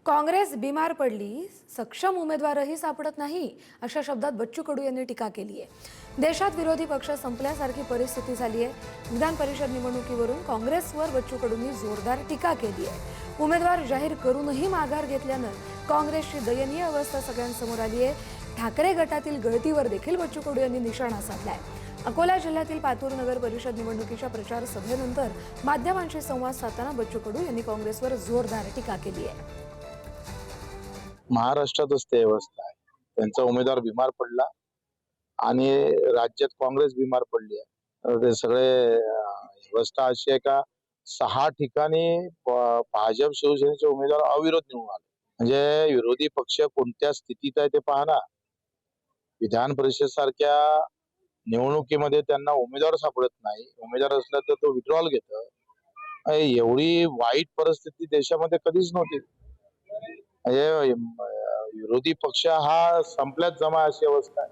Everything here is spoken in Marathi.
काँग्रेस बिमार पडली, सक्षम उमेदवारही सापडत नाही, अशा शब्दात बच्चू कडू यांनी टीका केली आहे। देशात विरोधी पक्ष संपल्यासारखी परिस्थिती झाली आहे। विधान परिषद निवडणुकीवरून काँग्रेसवर बच्चू कडूंनी जोरदार टीका केली आहे। उमेदवार जाहीर करूनही माघार घेतल्यानं काँग्रेसची दयनीय अवस्था सगळ्यांसमोर आली आहे। ठाकरे गटातील गळतीवर देखील बच्चू कडू यांनी निशाणा साधलाय। अकोला जिल्ह्यातील पातूर नगर परिषद निवडणुकीच्या प्रचार सभेनंतर माध्यमांशी संवाद साधताना बच्चू कडू यांनी काँग्रेसवर जोरदार टीका केली आहे। महाराष्ट्रातच ते अवस्था आहे। त्यांचा उमेदवार बिमार पडला आणि राज्यात काँग्रेस बिमार पडली आहे। ते सगळे अवस्था अशी आहे का 6 ठिकाणी भाजप शिवसेनेचे उमेदवार अविरोध निवडून आले। म्हणजे विरोधी पक्ष कोणत्या स्थितीत आहे ते पहा ना। विधान परिषद सारख्या निवडणुकीमध्ये त्यांना उमेदवार सापडत नाही। उमेदवार असला तर तो विड्रॉल घेतो। एवढी वाईट परिस्थिती देशामध्ये कधीच नव्हती। म्हणजे विरोधी पक्ष हा संपल्यात जमा अशी अवस्था आहे।